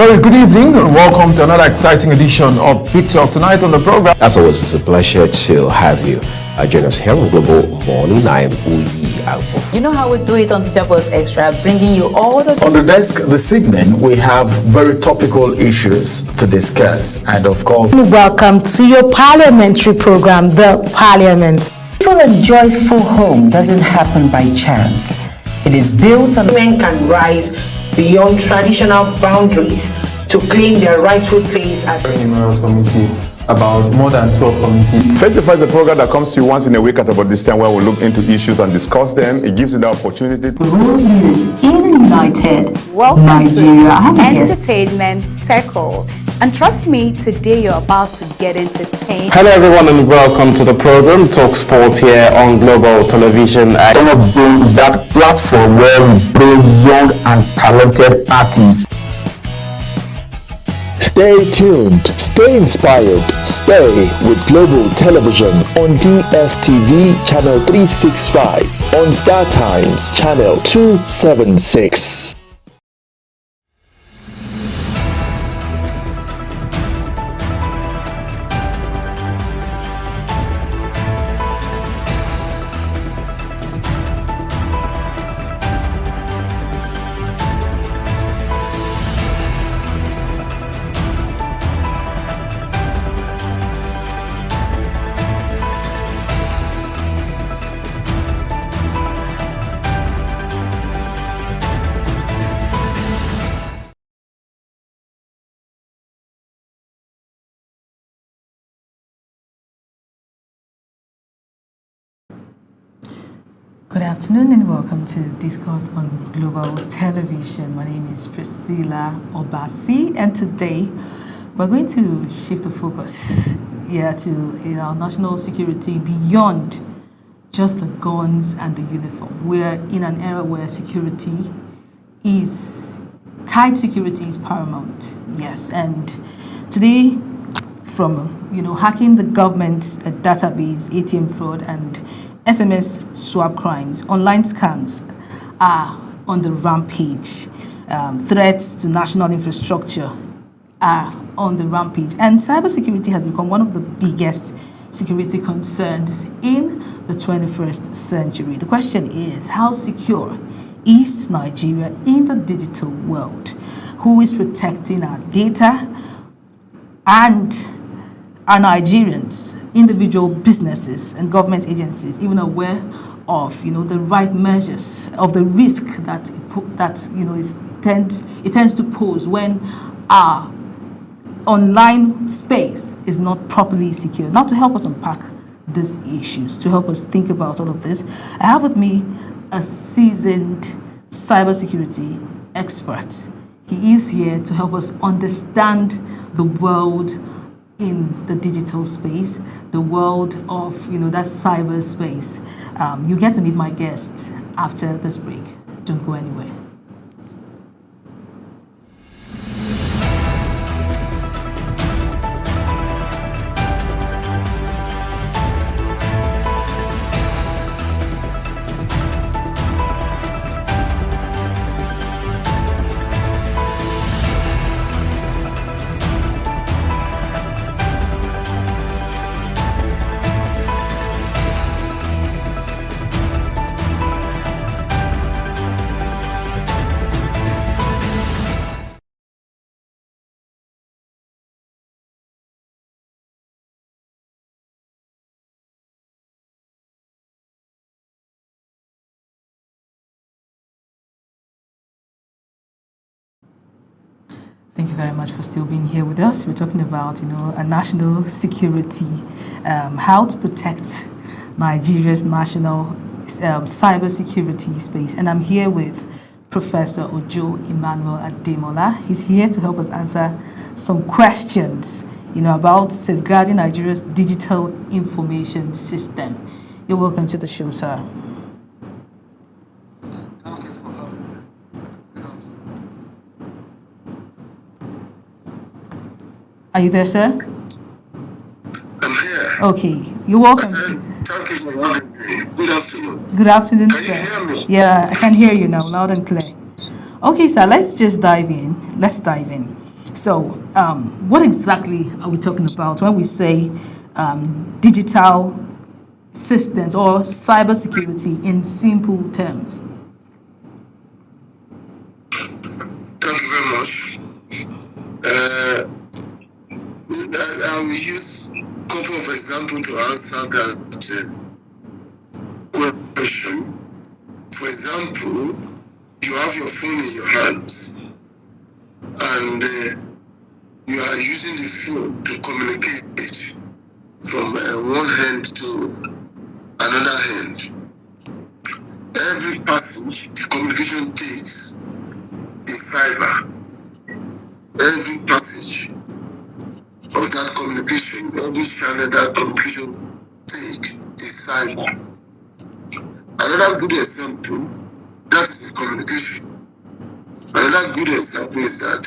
very good evening and welcome to another exciting edition of Big Talk. Tonight on the program, as always, it's a pleasure to have you join us here on Global Morning. I am Uyi Alpo. You know how we do it on Teacher Post Extra, bringing you all the... On the desk this evening, we have very topical issues to discuss, and of course... Welcome to your parliamentary program, The Parliament. A joyful home doesn't happen by chance. It is built on... Women can rise beyond traditional boundaries to claim their rightful place as a numerous committee, about more than 12 committees. Festival is a program that comes to you once in a week at about this time where we look into issues and discuss them. It gives you the opportunity to rule leaders in United Welcome Nigeria. To Entertainment Circle. And trust me, today you're about to get entertained. Hello everyone and welcome to the program Talk Sports here on Global Television. One of those is that platform where we bring young and talented artists. Stay tuned, stay inspired, stay with Global Television on DSTV channel 365, on Star Times channel 276. Good afternoon and welcome to Discourse on Global Television. My name is Priscilla Obasi, and today we're going to shift the focus to our national security beyond just the guns and the uniform. We're in an era where tight security is paramount. Yes, and today, from hacking the government's database, ATM fraud, and SMS swap crimes, online scams are on the rampage. Threats to national infrastructure are on the rampage. And cybersecurity has become one of the biggest security concerns in the 21st century. The question is, how secure is Nigeria in the digital world? Who is protecting our data? And are Nigerians, individual businesses and government agencies even aware of the right measures of the risk that it tends to pose when our online space is not properly secure? Now, to help us unpack these issues, to help us think about all of this, I have with me a seasoned cybersecurity expert. He is here to help us understand the world in the digital space, the world of that cyberspace. You get to meet my guest after this break. Don't go anywhere. Thank you very much for still being here with us. We're talking about, a national security, how to protect Nigeria's national cybersecurity space. And I'm here with Professor Ojo Emmanuel Ademola. He's here to help us answer some questions, about safeguarding Nigeria's digital information system. You're welcome to the show, sir. Are you there, sir? I'm here. Okay, you're welcome. Thank you for having me. Good afternoon. Good afternoon, sir. Can you hear me? Yeah, I can hear you now, loud and clear. Okay, sir, let's just dive in. Let's dive in. So, what exactly are we talking about when we say digital systems or cybersecurity in simple terms? Thank you very much. I will use a couple of examples to answer that question. For example, you have your phone in your hands and you are using the phone to communicate from one hand to another hand. Every passage the communication takes is cyber. Every passage of that communication, every channel that communication takes is cyber. Another good example, that is the communication. Another good example is that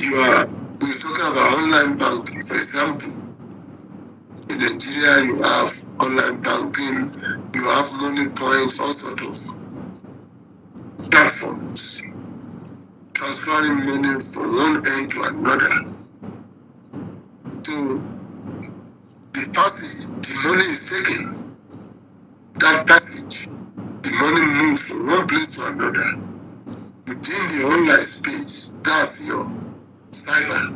we're talking about online banking. For example, in Nigeria, you have online banking, you have money points, all sorts of platforms transferring money from one end to another. So the passage, the money is taken. That passage, the money moves from one place to another. Within the online space, that's your cyber.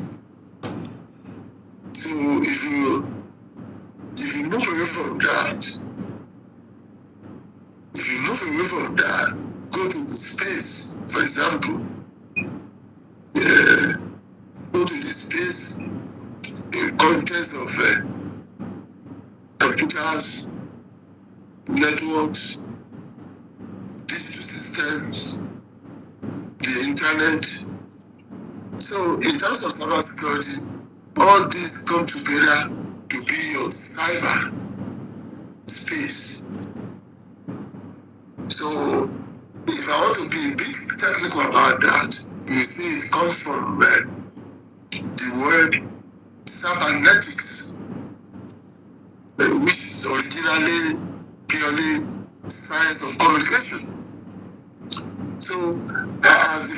So if you move away from that, go to the space, for example, go to the space in context of computers, networks, digital systems, the internet. So in terms of cybersecurity, all these come together to be your cyber space. So if I want to be a bit technical about that, you see it comes from the word cybernetics, which is originally purely science of communication. So as the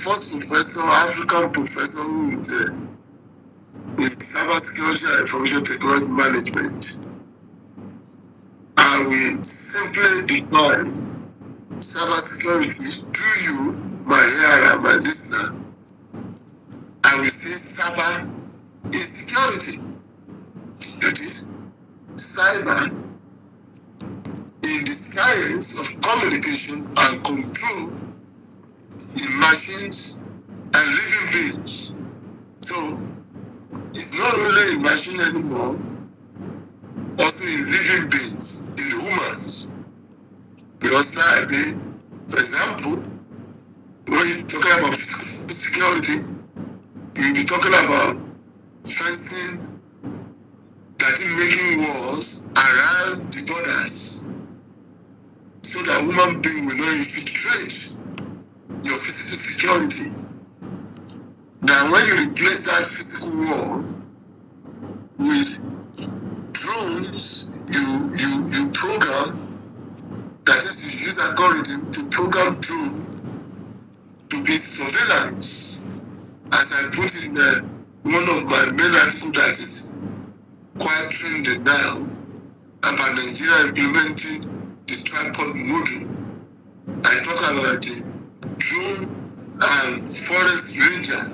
first professor, African professor with cybersecurity and information technology management, I will simply define cybersecurity to you, my hearer, my listener. I will say cyber is security. That is, cyber in the science of communication and control in machines and living beings. So it's not only in machine anymore, also in living beings, in humans. Because nowadays, for example, when you're talking about security, you'll be talking about fencing, that is making walls around the borders so that human being will not infiltrate your physical security. Now when you replace that physical wall with drones, you program, that is, you use algorithm to program drone to be surveillance. As I put in one of my main articles that is quite trending now about Nigeria implementing the tripod model. I talk about the drone and forest ranger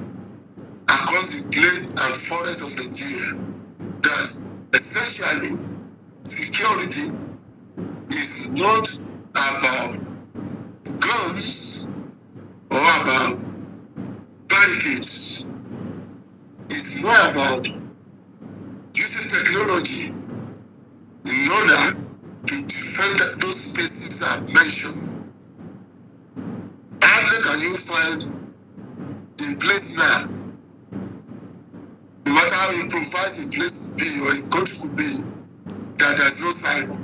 across the plain and forest of Nigeria. That essentially security is not about guns or about barricades. It's more about using technology in order to defend those spaces I've mentioned. Hardly can you find a place now, no matter how improvised a place could be or a country could be, that there's no cyber.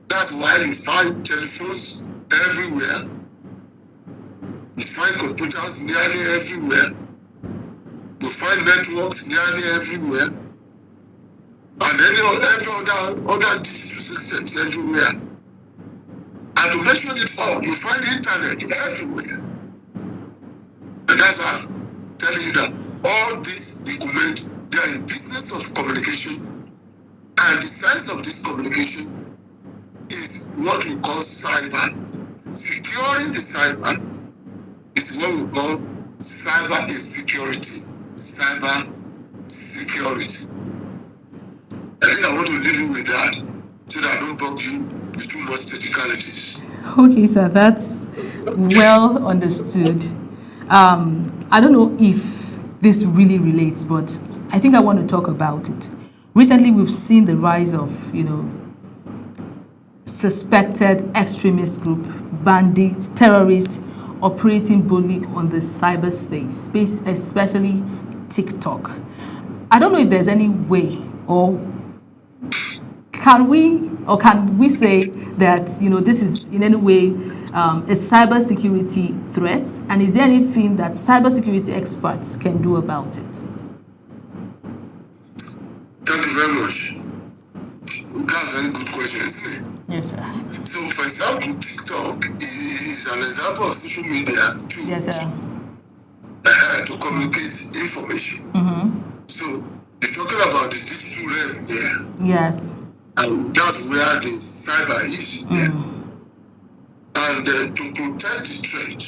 That's why you find telephones everywhere. You find computers nearly everywhere. You find networks nearly everywhere. And every other digital systems everywhere. And to mention it all, you find the internet everywhere. And that's why I'm telling you that all this document, they are a business of communication. And the science of this communication is what we call cyber. Securing the cyber is what we call cyber insecurity. Cyber security. I think I want to leave you with that so that I don't bug you with too much technicalities. Okay, sir, that's well understood. I don't know if this really relates, but I think I want to talk about it. Recently, we've seen the rise of, suspected extremist group, bandits, terrorists operating boldly on the cyberspace, especially TikTok. I don't know if there's any way, or can we say that this is in any way a cybersecurity threat, and is there anything that cybersecurity experts can do about it? Thank you very much. That's a very good question, isn't it? Yes, sir. So, for example, TikTok is an example of social media to, yes, sir. To communicate information. So, you're talking about the digital realm there. Yes. And that's where the cyber is there. And to protect the threat,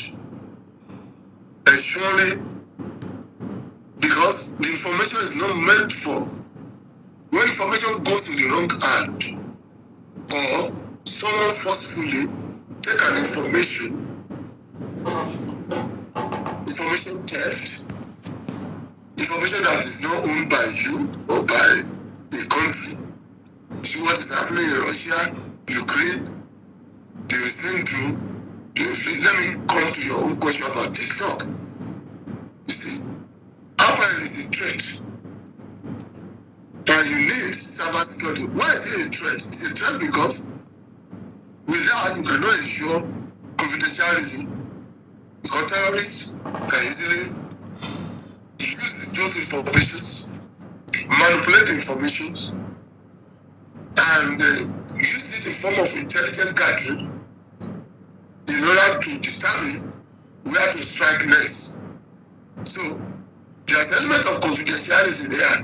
ensuring, because the information is not meant for, when information goes in the wrong hand, or someone forcefully take an information theft, information that is not owned by you or by a country. See what is happening in Russia, Ukraine, the same through. Let me come to your own question about TikTok. You see, apparently it's a threat. And you need cybersecurity. Why is it a threat? It's a threat because without you cannot ensure confidentiality. Because terrorists can easily use those informations, manipulate informations, and use it in form of intelligent gathering in order to determine where to strike next. So there's an element of confidentiality there.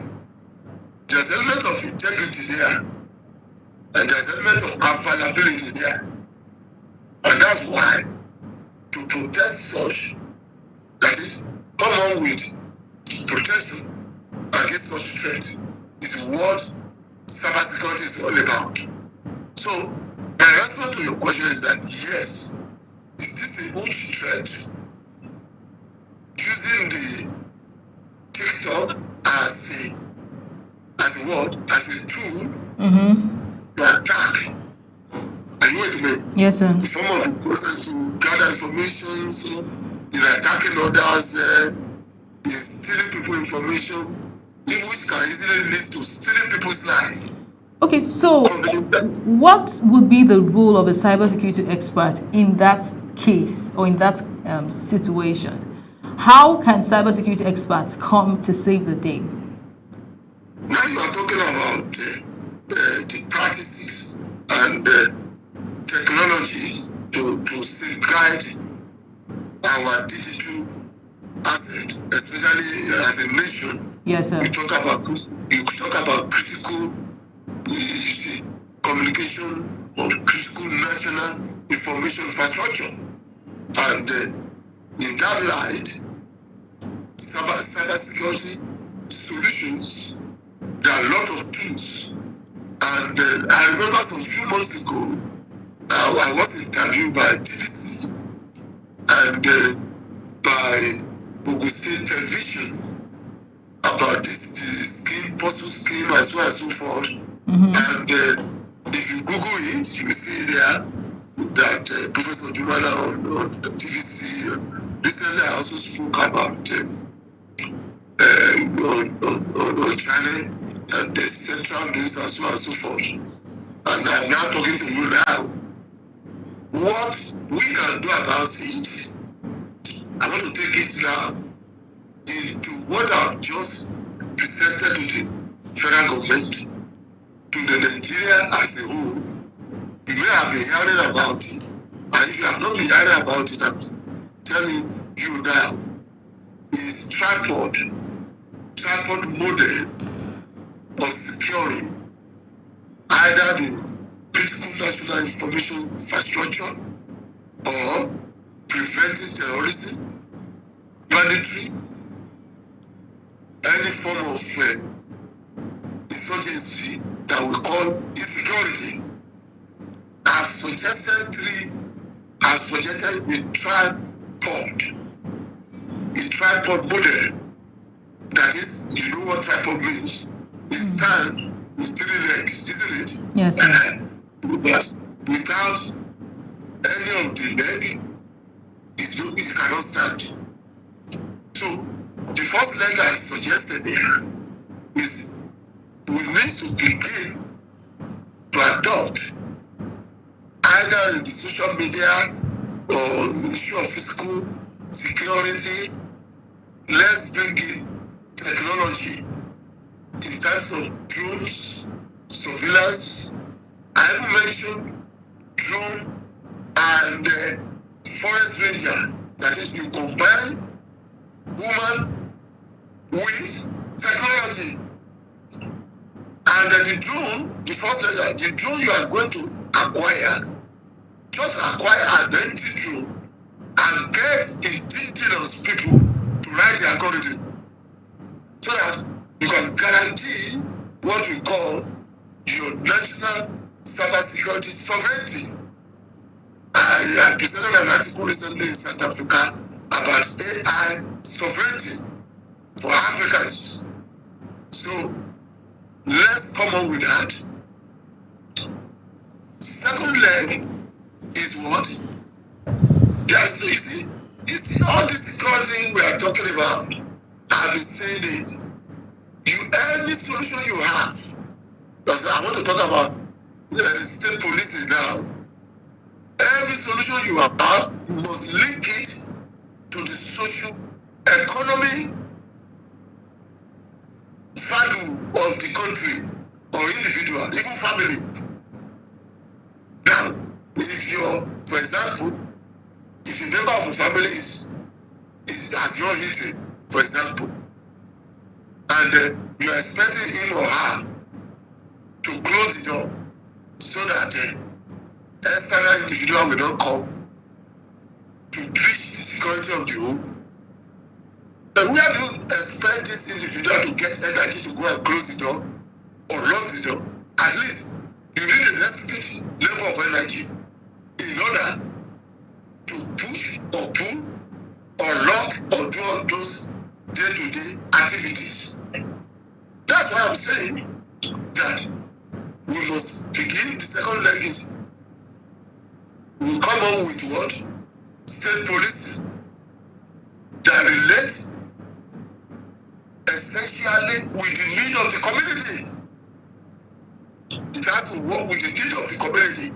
There's an element of integrity there, and there's an element of availability there. And that's why, to protect such, that is, come on with protection against such threat, is what cybersecurity is all about. So, my response to your question is that yes, is this a huge threat? Using the TikTok as a tool to attack. Are you with me? Yes, sir. The form of the process to gather information, so attacking others, stealing people information, which can easily lead to stealing people's life. Okay, so what would be the role of a cybersecurity expert in that case or in that situation? How can cybersecurity experts come to save the day? Now you are talking about the practices and technologies to safeguard our digital asset, especially as a nation. Yes, sir. You talk about critical communication or critical national information infrastructure, and in that light, cybersecurity solutions. There are a lot of tools, and I remember some few months ago, I was interviewed by TVC and by Ogun State Television about this scheme, postal scheme, and so on and so forth. And if you Google it, you will see there that Professor Jumana on TVC recently I also spoke about on China and the Central News and so on and so forth. And I'm now talking to you now. What we can do about it, I want to take it now into what I've just presented to the federal government, to the Nigeria as a whole. You may have been hearing about it, and if you have not been hearing about it, I'm telling you now, is tripod model of securing either the critical national information infrastructure or preventing terrorism, banditry, any form of insurgency that we call insecurity. I've suggested a tripod model. That is, you know what tripod means? It stands with 3 legs, isn't it? Yes, sir. But without any of the leg, it cannot stand. So the first leg I suggested here is we need to begin to adopt either in the social media or issue of physical security. Let's bring in technology in terms of drones, surveillance. I even mentioned drone and forest ranger. That is, you combine human with technology. And the drone, the first layer, the drone you are going to acquire, just acquire an empty drone and get indigenous people to write the algorithm so that you can guarantee what we call your national cybersecurity sovereignty. I presented an article recently in South Africa about AI sovereignty for Africans. So let's come on with that. Second leg is what? Yes, you see all this security we are talking about. I've been saying it. Any solution you have, because I want to talk about state policing now. Every solution you have, you must link it to the social economy value of the country or individual, even family. Now, if you're, for example, if a member of the family has your hitting, for example, and you are expecting him or her to close the door so that external individual will not come to breach the security of the home, then where do you expect this individual to get energy to go and close the door or lock the door? At least you need a necessary level of energy in order to push or pull or lock or do all those day-to-day activities. That's why I'm saying that we must begin. The second leg is we come on with what? State policy that relates essentially with the need of the community. It has to work with the need of the community.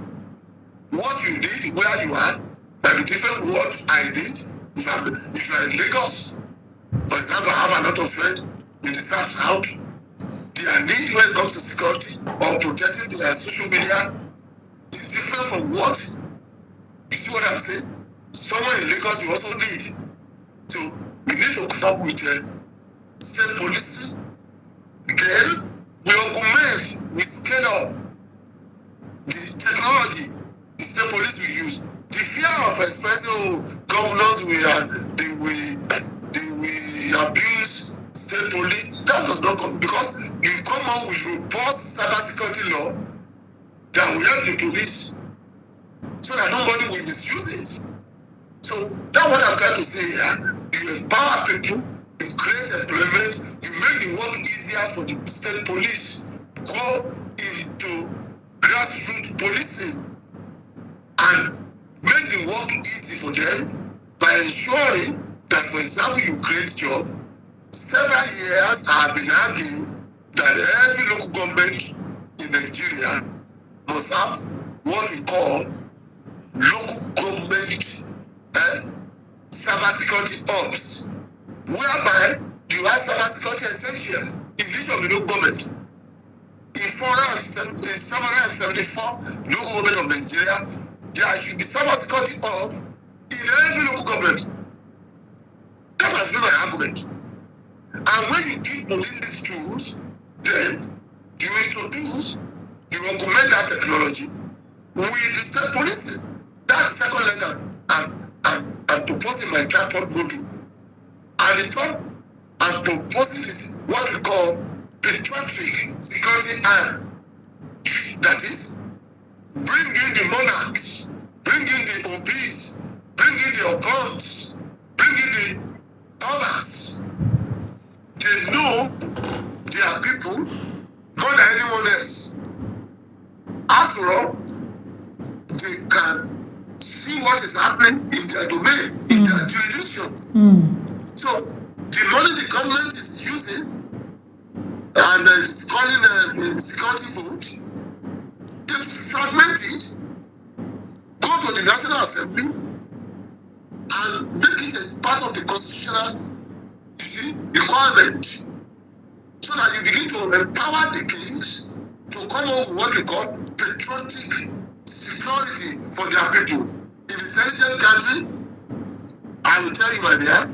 What you need, where you are, might be different from what I need. If you are in Lagos, for example, I have a lot of friends in the South. Their need when it comes to security or protecting their social media is different from what. You see what I'm saying? Someone in Lagos you also need. So we need to come up with state policy. Then we augment, we scale up the technology the state police will use. The fear of expressing governors we abuse state police, that does not come, because you come out with robust cybersecurity law that will help the police so that nobody will misuse it. So that's what I'm trying to say here. You empower people, you create employment, you make the work easier for the state police. Go into grassroots policing and make the work easy for them by ensuring that, for example, you create job. Several years I have been arguing that every local government in Nigeria must have what we call local government cybersecurity hubs, whereby you have cybersecurity essential in each of the local government. In 774 local government of Nigeria, there should be cyber security hub in every local government. That has been my argument. And when you give police these tools, then you introduce, you augment that technology with the state policing. That's the second leg I'm proposing my tripod module. And the third, I'm proposing is what we call patriotic security arm. That is, bring in the monarchs, bring in the OBs, bring in the occults, bring in the others. They know they are people more than anyone else. After all, they can see what is happening in their domain, in their jurisdiction. So the money the government is using and is calling security vote, they fragment it, go to the National Assembly, and make it as part of the constitutional requirement, so that you begin to empower the kings to come up with what we call patriotic security for their people. In intelligent country, I will tell you, my dear,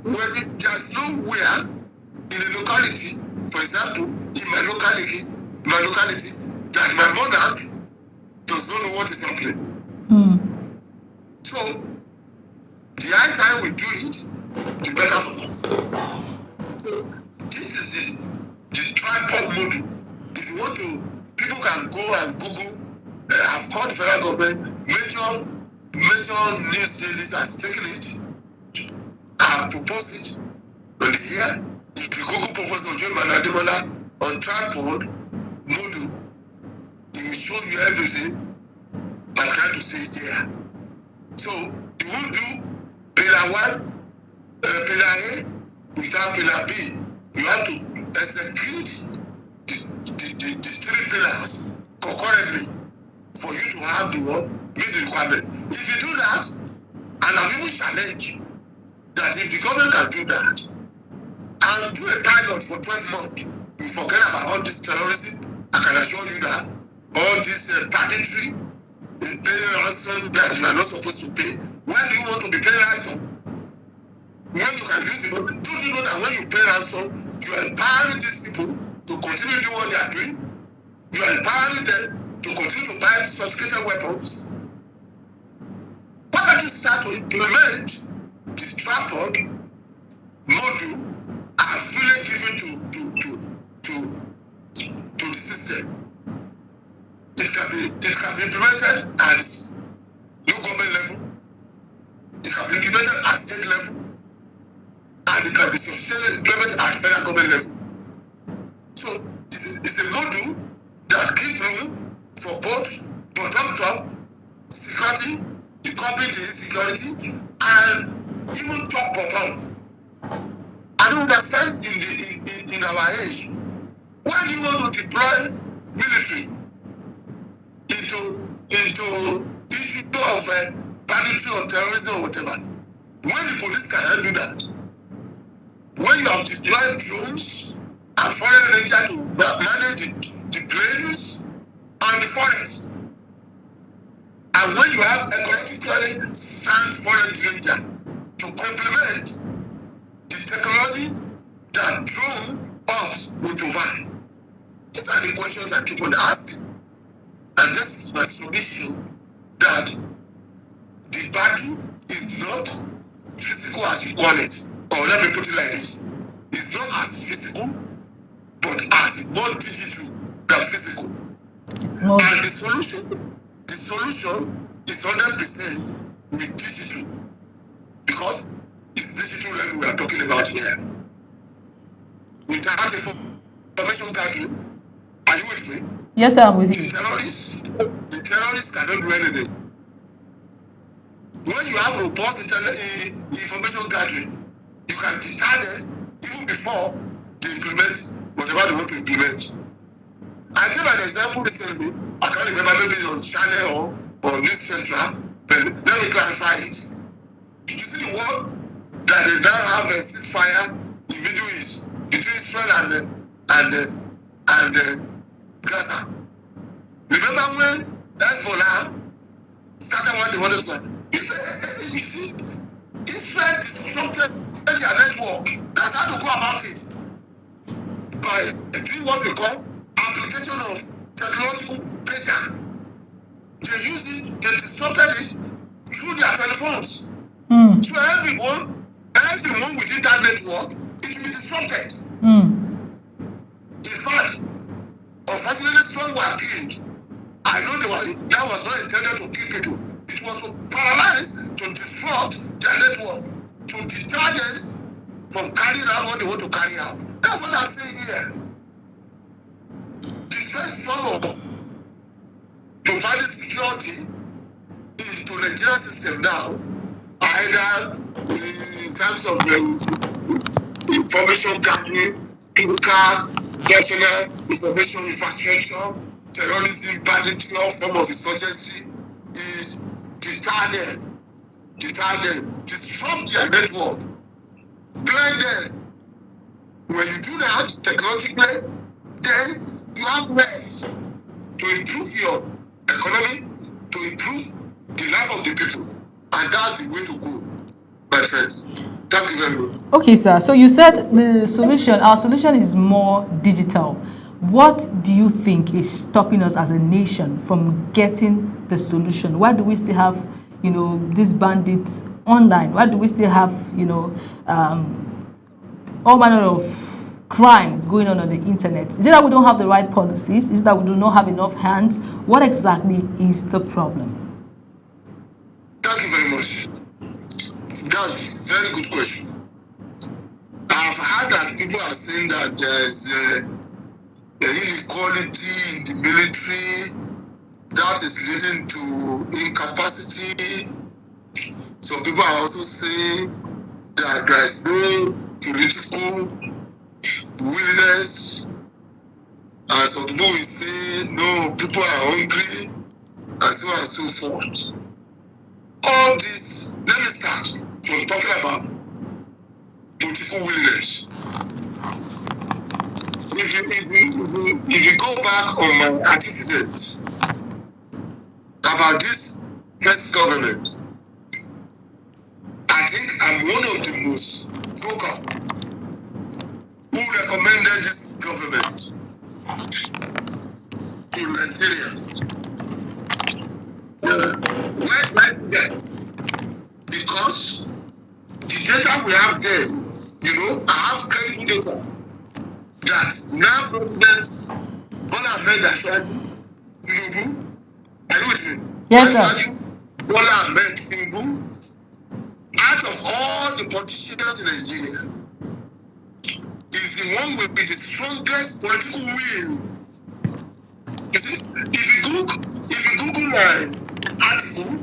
when there's nowhere in a locality, for example, in my locality, that my monarch does not know what is happening. So, the higher time we do it, the better for us. So, this is the tripod model. If you want to, people can go and Google. I've called the federal government, major news dailies has taken it. I have proposed it on the year. If you Google Professor Joe Manademola on tripod model, he will show you everything I'm trying to say here. So you won't do pillar 1, pillar A without pillar B. You have to execute the 3 pillars concurrently for you to have the meet the requirement. If you do that, and I've even challenged that if the government can do that and do a pilot for 12 months, you forget about all this terrorism. I can assure you that all this pageantry, paying ransom that you are not supposed to pay. Why do you want to be paying ransom? When you can use it, don't you know that when you pay ransom, you are empowering these people to continue doing what they are doing? You are empowering them to continue to buy sophisticated weapons. Why don't you start to implement the tripod module as really given to the system? It can be implemented at local government level. It can be implemented at state level. And it can be sufficiently implemented at federal government level. So it's a module that gives room for both bottom-top security, decoupling the insecurity, and even top-bottom. I don't understand in our age, why do you want to deploy military into issue of banditry or terrorism or whatever, when the police can handle that? When you have deployed drones and foreign ranger to manage the plains and the forest, and when you have ecologically sound forest ranger to complement the technology that drone ops will provide. These are the questions that people are asking. And this is my submission, that the battle is not physical as you call it. Or let me put it like this. It's not as physical, but as more digital than physical. And the solution is 100% with digital. Because it's digital that we are talking about here. Without information gathering, are you with me? Yes, sir, I'm with you. The terrorists cannot do anything. When you have robust information gathering, you can deter them even before they implement whatever they want to implement. I gave an example recently. I can't remember, maybe on Channel or News Central, but let me clarify it. You see the war that they now have a ceasefire in the Middle East between Israel and Gaza. Remember when Hezbollah started what they wanted to say. You see, Israel disrupted their network. That's how to go about it. By doing what we call application of technological data. They used it, they disrupted it through their telephones. So everyone within that network, it will be disrupted. In fact, unfortunately, some were killed. I know that was not intended to kill people. It was to paralyze, to disrupt their network, to deter them from carrying out what they want to carry out. That's what I'm saying here. The first form of providing security into the Nigerian system now, either in terms of information gathering, critical, personal information infrastructure, terrorism, banditry, all form of insurgency, is deter them, disrupt their network, blind them. When you do that technologically, then you have ways to improve your economy, to improve the life of the people, and that's the way to go, my friends. Thank you very much. Okay, sir. So you said our solution is more digital. What do you think is stopping us as a nation from getting the solution? Why do we still have, these bandits online? Why do we still have, all manner of crimes going on the internet? Is it that we don't have the right policies? Is it that we do not have enough hands? What exactly is the problem? Thank you very much. That's a very good question. I've heard that people are saying that there's inequality in the military that is leading to incapacity. Some people are also saying that there's no political willingness, and some people will say no, people are hungry, and so on and so forth. All this, let me start from talking about political willingness. If you go back on my antecedents about this first government, I think I'm one of the most vocal who recommended this government to Nigerians. Why that? Because the data we have there, I have credible data that now President Bola Ahmed Tinubu, are you with me? Yes, sir. Bola Ahmed Tinubu, out of all the politicians in Nigeria, is the one with the strongest political will. You see, if you Google my article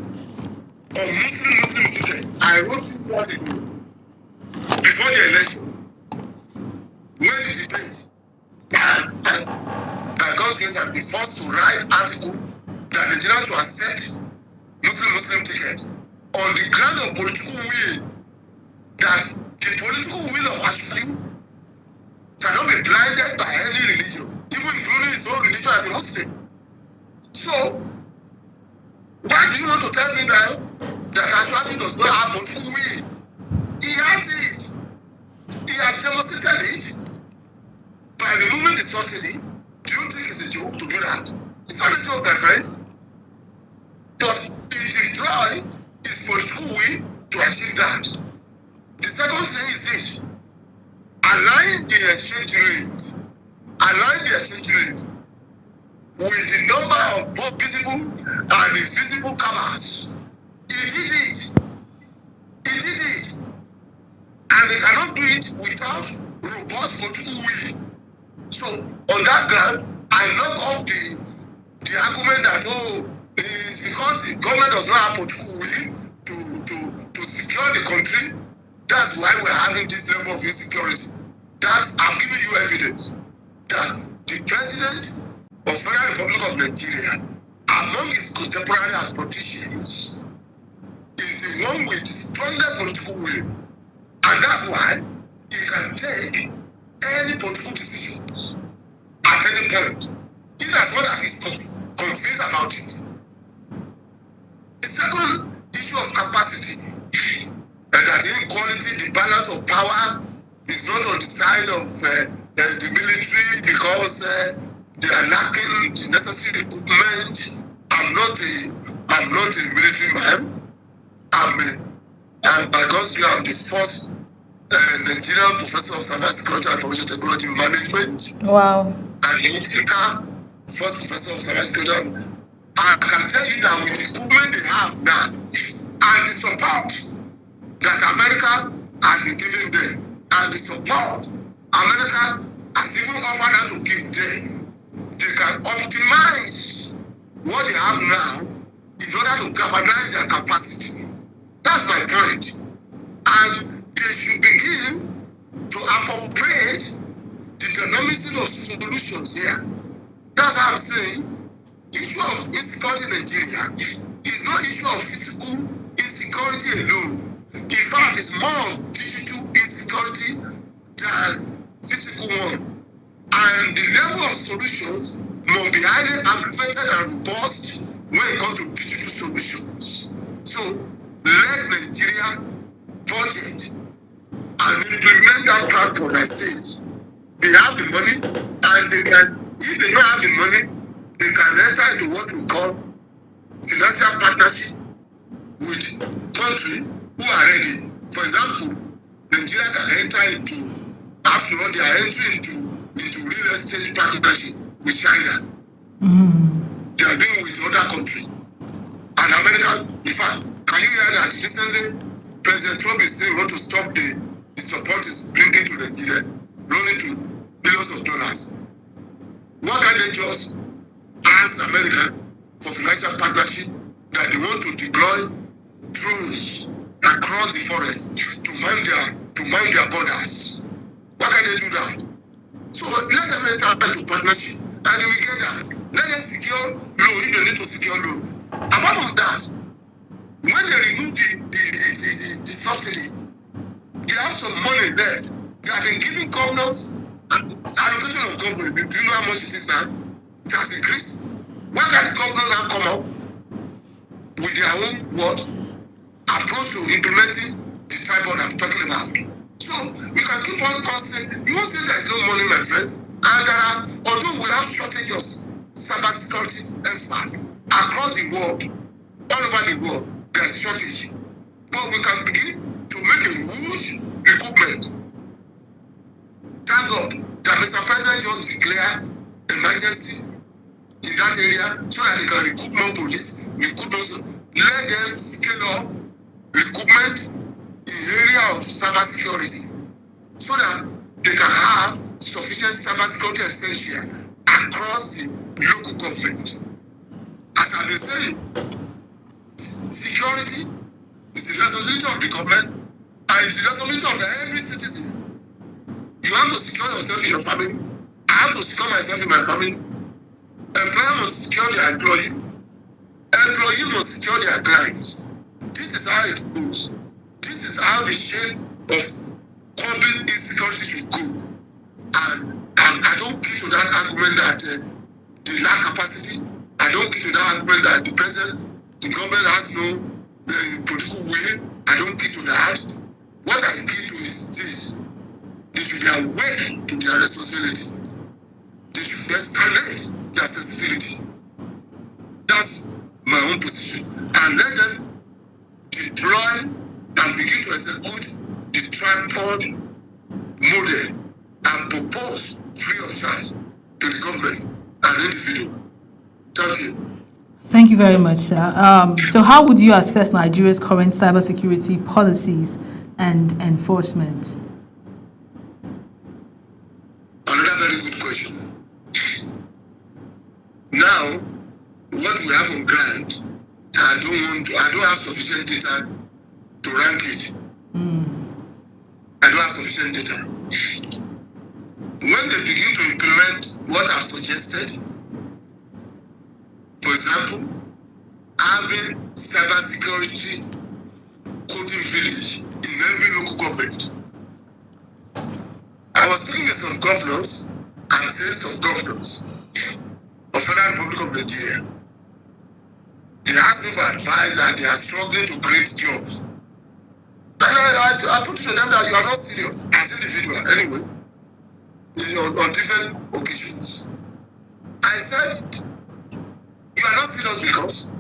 on Muslim ticket, I wrote this article before the election. When the debate, and God's grace, I'll be forced to write article that Nigerians should accept Muslim ticket on the ground of political will, that the political will of Ashwadi cannot be blinded by any religion, even including his own religion as a Muslim. So, why do you want to tell me now that Ashwadi does not have political will? He has it. He has demonstrated it by removing the subsidy. Do you think it's a joke to do that? It's not a joke, my friend. But he deployed his political will to achieve that. The second thing is this: align the exchange rate with the number of both visible and invisible cameras. He did it. And they cannot do it without robust political will. So, on that ground, I knock off the argument that, it's because the government does not have political will to secure the country. That's why we're having this level of insecurity. That I've given you evidence that the president of Federal Republic of Nigeria, among his contemporary as politicians, is the one with the strongest political will. And that's why he can take any political decisions at any point. In as well as he's convinced about it. The second issue of capacity, and that inequality, the balance of power is not on the side of the military because they are lacking the necessary equipment. I'm not a military man. And by God's grace, I'm the first Nigerian professor of cybersecurity and information technology management. Wow. And in Africa, first professor of cybersecurity. I can tell you that with the equipment they have now and the support that America has been giving them, and the support America has even offered them to give them, they can optimize what they have now in order to galvanize their capacity. That's my point. And they should begin to appropriate the dynamism of solutions here. That's what I'm saying. Issue of insecurity in Nigeria is not issue of physical insecurity alone. In fact, it's more of digital insecurity than physical one. And the level of solutions must be highly aggravated and robust when it comes to digital solutions. So let Nigeria budget and implement that platform that says they have the money, and they can, if they don't have the money, they can enter into what we call financial partnership with countries who are ready. For example, Nigeria can enter into, after all, they are entering into real estate partnership with China. They are doing with other countries. And America, in fact, can you hear that recently President Trump is saying we want to stop the support is bringing to Nigeria, running to billions of dollars. What can they just ask America for financial partnership that they want to deploy drones across the forest to mind their borders? Why can they do that? So let them enter into partnership and they will get that. Let them secure loan if they need to secure loan. Apart from that, when they remove the subsidy, they have some money left. They have been giving governors allocation of government. Do you know how much it is now? It has increased. Why can't the governor now come up with their own approach to implementing the tripod I'm talking about? So we can keep on saying, you won't say there's no money, my friend. And although we have shortage of cybersecurity experts across the world, all over the world, there's shortage. But we can begin to make a huge recruitment. Thank God that Mr. President just declared emergency in that area so that they can recruit more police, recruit also. Let them scale up recruitment in the area of cybersecurity so that they can have sufficient cybersecurity essential across the local government. As I've been saying, security is the responsibility of the government and it's the responsibility of every citizen. You have to secure yourself in your family. I have to secure myself in my family. Employer must secure their employee. Employee must secure their clients. This is how it goes. This is how the shape of curbing insecurity should go. And I don't key to that argument that they lack capacity. I don't key to that argument that the government has no political will. I don't key to that. What I key to is this. They should be awake to their responsibility. They should escalate their sensitivity. That's my own position. And let them deploy and begin to execute the tripod model and propose free of charge to the government and individual. Thank you. Thank you very much, sir. So how would you assess Nigeria's current cybersecurity policies and enforcement? Another very good question. Now, what we have on ground, I don't have sufficient data to rank it. I don't have sufficient data. When they begin to implement what I've suggested, for example, having cybersecurity coding village in every local government. I was speaking with some governors and saying some governors of Federal Republic of Nigeria. They ask me for advice and they are struggling to create jobs. And I put it to them that you are not serious as individual anyway. On different occasions. I said, you are not serious because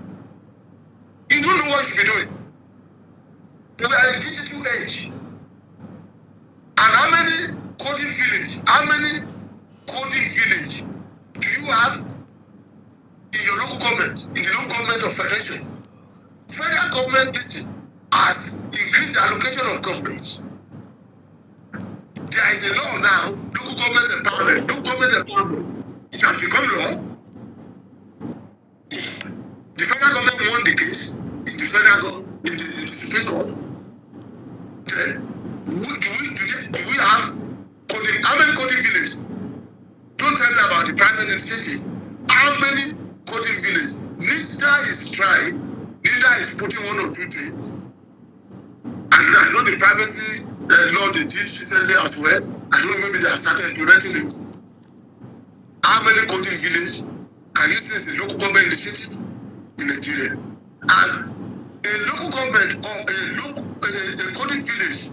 you don't know what you should be doing. We are in a digital age. And how many coding village do you have in your local government, in the local government of federation? Federal government has increased the allocation of governments. There is a law now, local government empowerment. Local government empowerment, it has become law. The federal government won the case in the Supreme Court. Then, do we have coding? How many coding villages? Don't tell me about the private initiative. How many coding villages? Neither is trying, neither is putting one or two things. And I know the privacy law they did recently as well. I don't know, maybe they have started implementing it. How many coding villages can you say is a local government initiative in Nigeria? And a local government or a coding village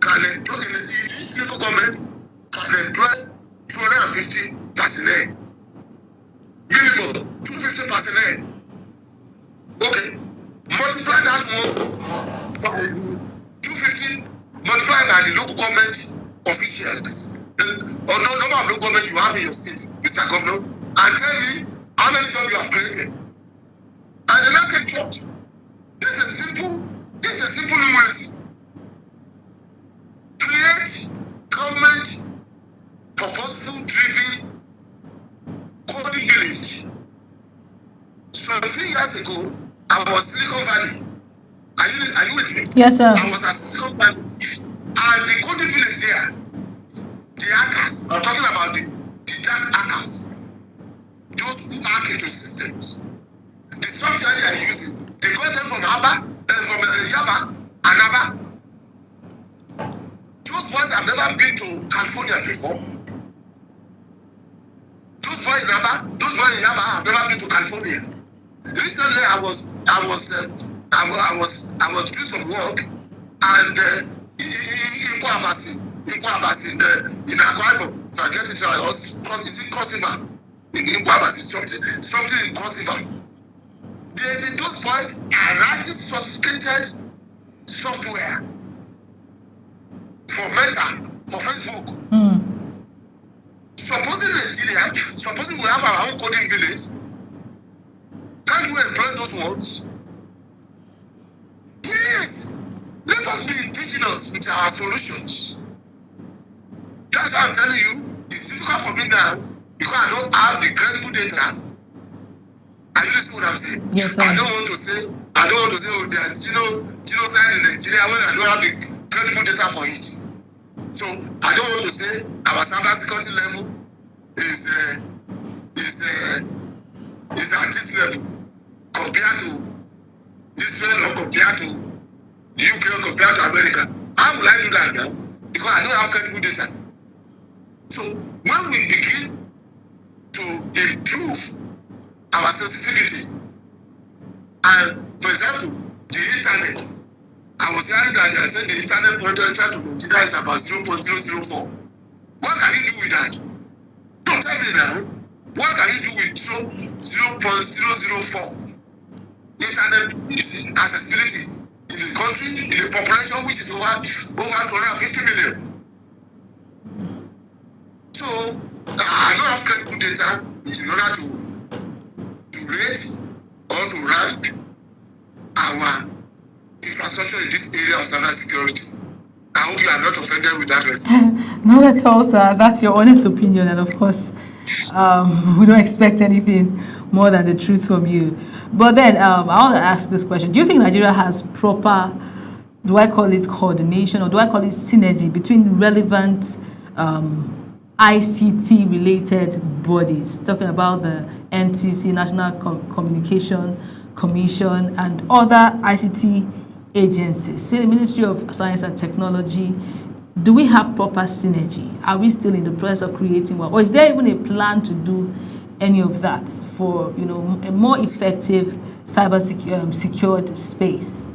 can employ, in each local government can employ 250 personnel. Minimum 250 personnel. Okay. Multiply that one by 250, multiply by the local government officials or no number of local government you have in your state, Mr. Governor, and tell me how many jobs you have created. And the market jobs. This is simple numeracy. Create government purposeful driven coding village. So 3 years ago, I was Silicon Valley. Are you with me? Yes, sir. I was at Silicon Valley. And the coding village there, the hackers, I'm talking about the dark hackers, those who hack into systems. The software they are using, they got them from Yaba and Aba. Those boys have never been to California before. Those boys in Yaba have never been to California. Recently, I was doing some work, and in Kwabasi, in Akwa, so I get it right. Is it Cross River? In Kwabasi, something in Cross River. Those boys are writing sophisticated software for Meta, for Facebook. Supposing we have our own coding village, can't we employ those ones? Yes! Let us be indigenous with our solutions. That's why I'm telling you, it's difficult for me now because I don't have the credible data. Are you listening to what I'm saying? Yes, sir. I don't want to say, oh, there's genocide in Nigeria when I don't have the credible data for it. So I don't want to say our cyber security level is at this level compared to Israel or compared to UK or compared to America. How will I do that now? Because I don't have credible data. So when we begin to improve our sensitivity, and for example, the internet, I was hearing that they said the internet potential to Nigeria is about 0.004. What can you do with that? Don't tell me now. What can you do with 0.004 internet accessibility in the country, in the population which is over 250 million? So I don't have credible data in order to rate or to rank our infrastructure in this area of cyber security. I hope you are not offended with that response. Not at all, sir. That's your honest opinion, and of course, we don't expect anything more than the truth from you. But then, I want to ask this question. Do you think Nigeria has proper, do I call it coordination, or do I call it synergy between relevant ICT-related bodies, talking about the NTC, National Communication Commission, and other ICT agencies, say the Ministry of Science and Technology? Do we have proper synergy? Are we still in the process of creating one? Or is there even a plan to do any of that for a more effective cyber secured space?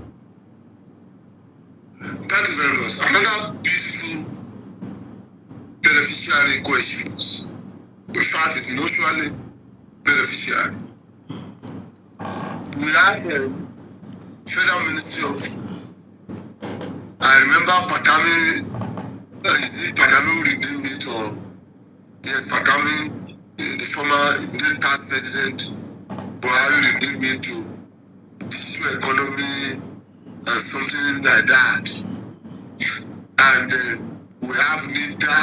Thank you very much. Another beautiful beneficiary questions. In fact, it's mutually beneficiary. We have the Federal Ministry of, I remember Patami, is it Patami who renamed it, or yes, Patami, the former Indian past president, Buhari renamed it to digital economy and something like that. And we have NIDA,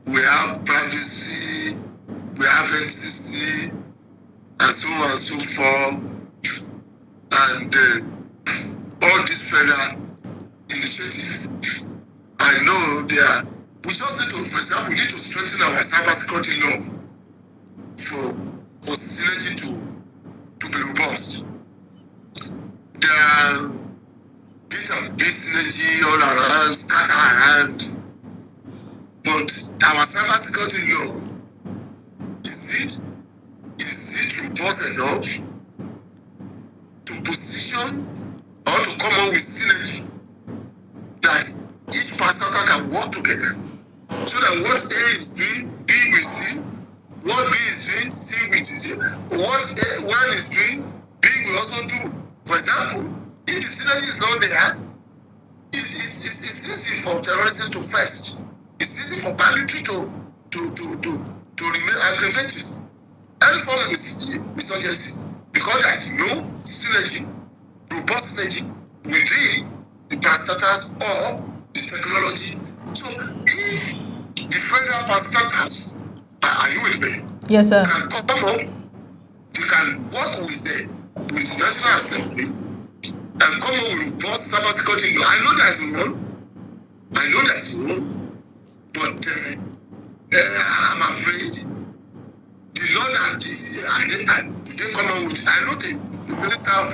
we have privacy, we have NCC, and so on and so forth. And all these federal initiatives, I know they are. We just need to, for example, we need to strengthen our cybersecurity law for synergy to be robust. There are bit of synergy all around, scatter around. But our cybersecurity law, is it robust enough to position or to come up with synergy that each parastatal can work together, so that what A is doing, B will see, what B is doing, C will do, what one is doing, B will also do. For example, if the synergy is not there, it's easy for terrorism to fest. It's easy for banditry to remain aggravated. Any form of insurgency, because there is no synergy, robust synergy within the parastatals or the technology. So if the federal parastatals, are you with me? Yes, sir. Can come up, they can work with the National Assembly and come up with robust cybersecurity law. I know there's one, but I'm afraid the law that they come up with, I know the Minister of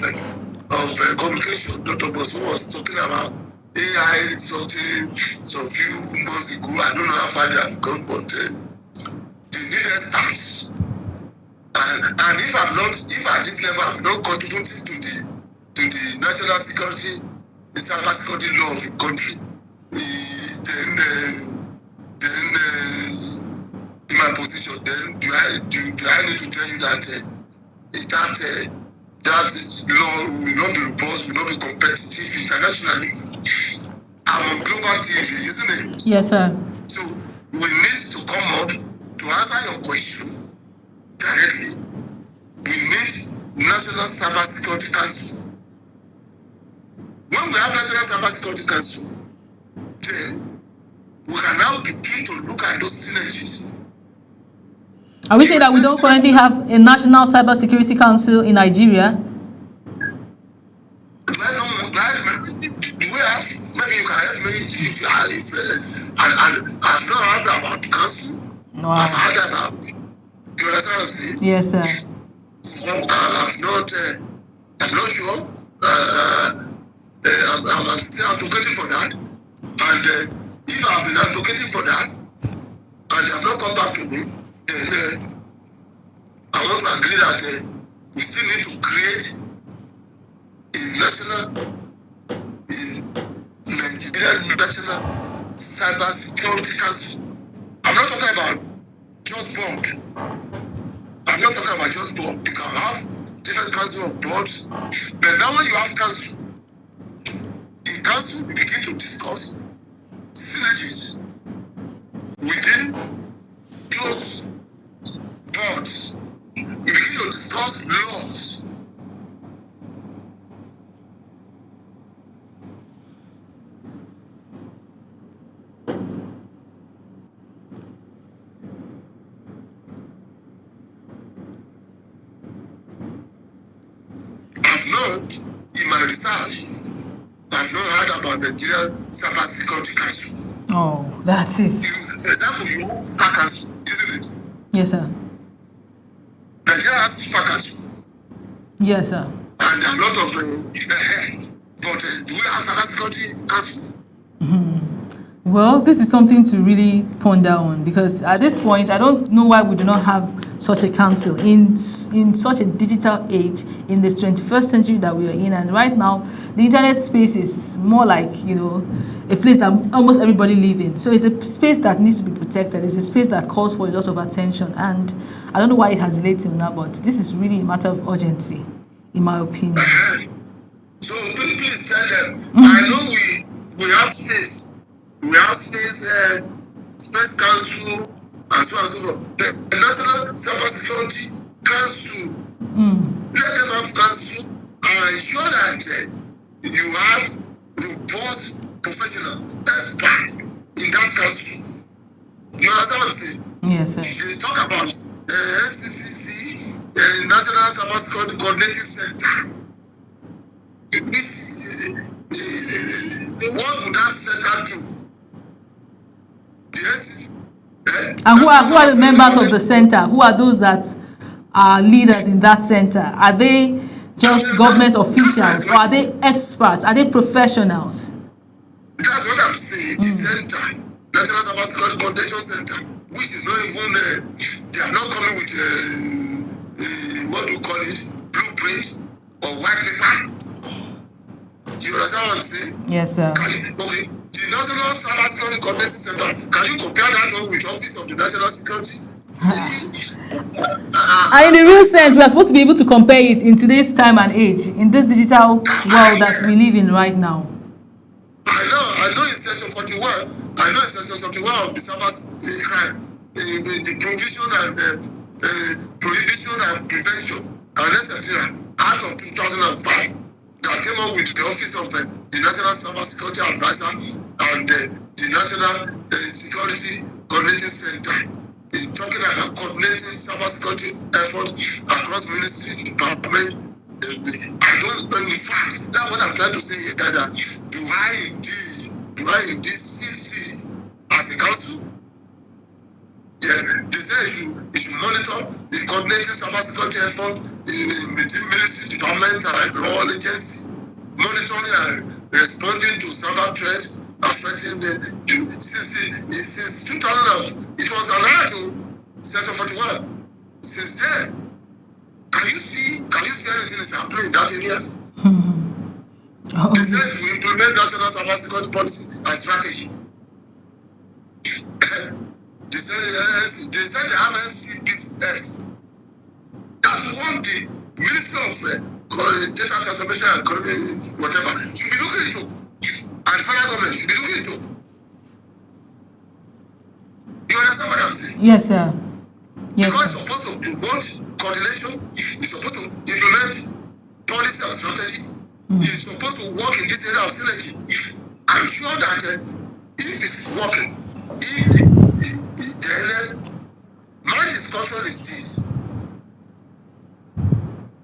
Communication, Dr. Bosso, was talking about AI something some few months ago. I don't know how far they have gone, but they need experts. And if at this level I'm not contributing to the national security, the cyber security law of the country, then in my position, then do I need to tell you that that law will not be robust, will not be competitive internationally? I'm on global TV, isn't it? Yes, sir. So we need to come up to answer your question directly. We need National Cyber Security Council. When we have National Cyber Security Council, then we can now begin to look at those synergies. Are we saying that we don't currently have a National Cyber Security Council in Nigeria? Do we have, maybe you can help me if I've not heard about the council. No. I've heard about, you understand what I'm saying? Yes, sir. So I'm not sure. I'm still advocating for that. And if I've been advocating for that, and they have not come back to me, then I want to agree that we still need to create a Nigerian National Cyber Security Council. I'm not talking about just board. I'm not talking about just board. You can have different council of boards, but now when you have council, in council we begin to discuss synergies within those boards. We begin to discuss laws. I've not, in my research, I've not heard about the Nigerian Cyber Security Council. Oh, that is. For example, you have SPA Council, isn't it? Yes, sir. Nigeria has SPA Council. Yes, sir. And there are a lot of but do we have Cyber Security Council? We Well, this is something to really ponder on, because at this point, I don't know why we do not have such a council in such a digital age, in this 21st century that we are in. And right now, the internet space is more like, a place that almost everybody lives in. So it's a space that needs to be protected. It's a space that calls for a lot of attention. And I don't know why it has delayed till now, but this is really a matter of urgency, in my opinion. So please tell them, I know we have space. We have space council, and so on and so forth. The National Cybersecurity Council, let them have council and ensure that you have robust professionals, experts in that council. You understand what I'm saying? Yes, sir. They talk about NCCC, National Cybersecurity Coordinating Center. What would that center do? Yes. And who are the members of the center? Who are those that are leaders in that center? Are they just government officials, or are they experts? Are they professionals? That's what I'm saying. The center, National Cybersecurity Coordination Center, which is not even, they are not coming with, what do you call it, blueprint or white paper. You understand what I'm saying? Yes, sir. Okay. The National Cybersecurity Coordinating Center, can you compare that one with Office of the National Security? And in the real sense, we are supposed to be able to compare it in today's time and age, in this digital world that we live in right now. I know in section 41, of the cyber crime, the provision and prohibition and prevention, and etc., Act of 2005, that came up with the Office of the National Cybersecurity Advisor and the National Security Coordinating Center, talking about coordinating cybersecurity efforts across ministry department. I don't know, in fact, that's what I'm trying to say here, that do I indeed see it as a council? Yeah, they say it should monitor the coordinating cybersecurity effort in ministry department and all agencies, monitoring and responding to cyber threats affecting since 2000. It was allowed to Section 41. Since then, can you see anything is happening in that area? They said to implement national cybersecurity policy and strategy. They said they have NCBS. That's what the Ministry of Data Transformation and Economy, whatever, should be looking into. And the federal government should be looking into. You understand what I'm saying? Yes, sir. Yes. Because it's supposed to promote coordination, it's supposed to implement policy and strategy, it's supposed to work in this area of synergy. I'm sure that if it's working, then my discussion is this.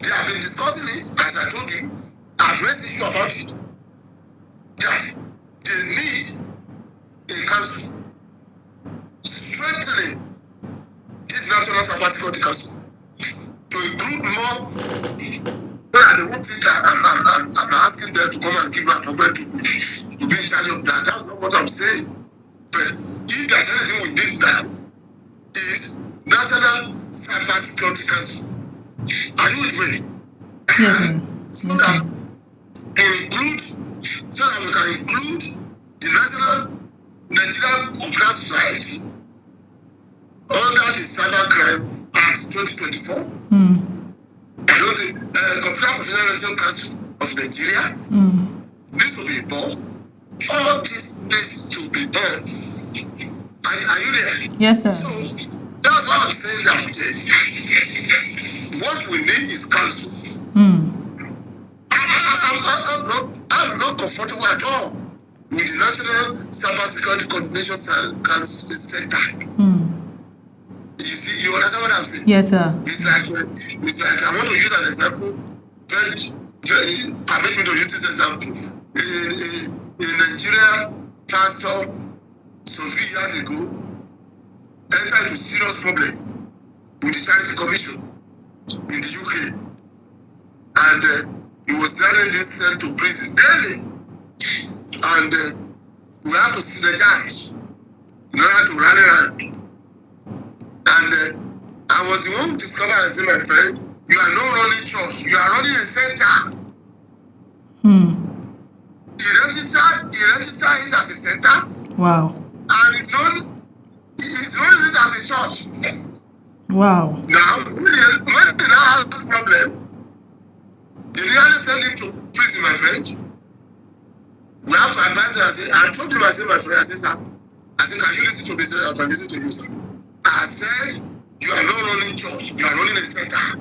They have been discussing it, as I told you. I've raised the issue about it. That they need a council strengthening this National Cybersecurity Council to include more. But I don't think that I'm asking them to come and give an appointment to be in charge of that. That's not what I'm saying. But if there's anything we need now, is National Cybersecurity Council. Are you with me? So that we can include the Nigerian Computer Society under the Cybercrime Act 2024. I know the Computer Professional Council of Nigeria. This will be involved. All this needs to be done. Are you there? Yes, sir. So that's why I'm saying that what we need is council. I'm not comfortable at all with the National Cybersecurity Coordination Center. You see, you understand what I'm saying? Yes, sir. It's like I want to use an example. Permit me to use this example. In Nigeria, transport some few years ago entered into serious problem with the Charity Commission in the UK, and he was nearly being sent to prison early. And we have to synergize in order to rally around. And I was the one who discovered and said, my friend, you are not running church, you are running a center. He registered it as a center. Wow. And he's running it as a church. Wow. Now, when they now have this problem, they really send him to prison, my friend. We have to advise him and say, I told him, I said, my friend, I said, sir, I said, can you listen to me, sir? I can listen to you, sir. I said, you are not running church, you are running a center.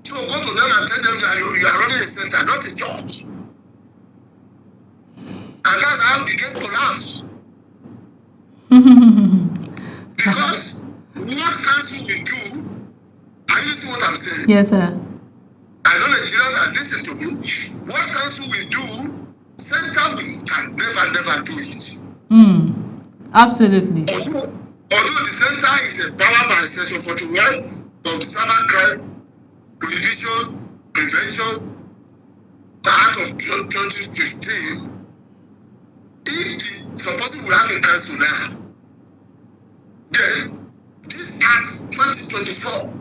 So go to them and tell them that you are running a center, not a church. And that's how the case collapsed. Because what council will do, are you listening to what I'm saying? Yes, sir. I know Nigerians are listening to me. What council will do, center can never do it. Absolutely. Although the center is empowered by Section 41 of the Cybercrime Prohibition Prevention Act of 2015, if supposing we have a council now, then this Act 2024,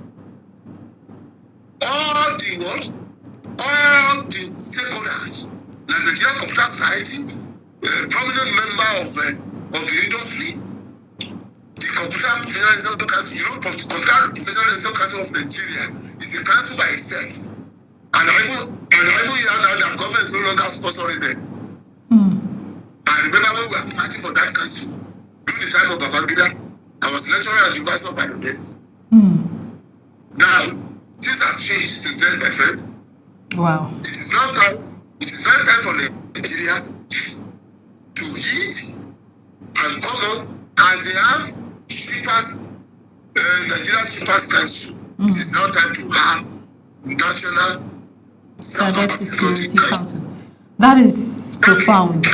all the stakeholders, like the Nigerian Computer Society, prominent member of the industry, the Computer Professional Council, Computer Professional Council of Nigeria is a council by itself. And I even hear now that government is no longer sponsoring them. I remember when we were fighting for that council, during the time of Babangida, I was lecturer at the University of Ibadan. Now, things has changed since then, my friend. Wow. It is now time for Nigeria to eat and come up as they have Nigeria Shippers Council. It is now time to have National Cybersecurity Council. That is profound.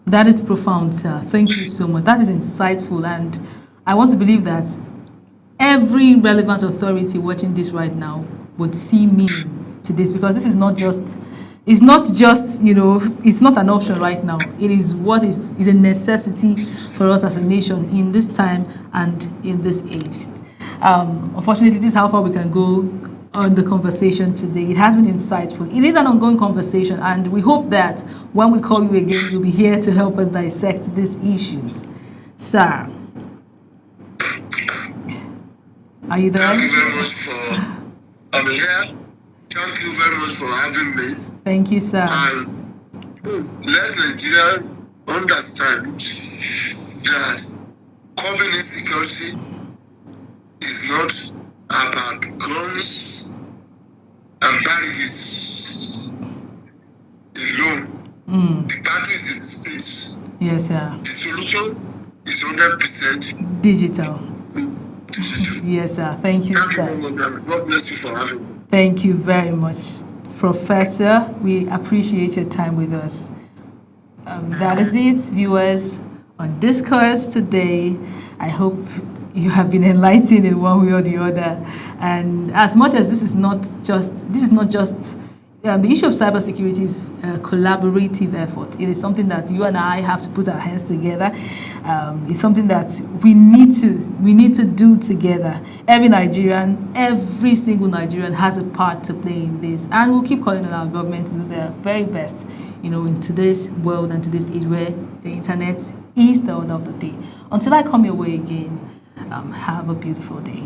That is profound, sir. Thank you so much. That is insightful, and I want to believe that every relevant authority watching this right now would see meaning to this, because this is not just, it's not an option right now. It is what is a necessity for us as a nation in this time and in this age. Unfortunately, this is how far we can go on the conversation today. It has been insightful. It is an ongoing conversation, and we hope that when we call you again, you'll be here to help us dissect these issues. Sir, are you there? Thank you very much for I'm here. Thank you very much for having me. Thank you, sir. And let Nigeria understand that curbing insecurity is not about guns and barricades alone. The battle is in space. Yes, sir. The solution is 100% digital. Yes, sir. Thank you, sir. God bless you for having me. Thank you very much, Professor. We appreciate your time with us. That is it, viewers, on Discourse today. I hope you have been enlightened in one way or the other. And as much as this is not just the issue of cybersecurity is a collaborative effort. It is something that you and I have to put our hands together. It's something that we need to do together. Every single Nigerian has a part to play in this, and we'll keep calling on our government to do their very best. In today's world and today's age where the internet is the order of the day. Until I come your way again, have a beautiful day.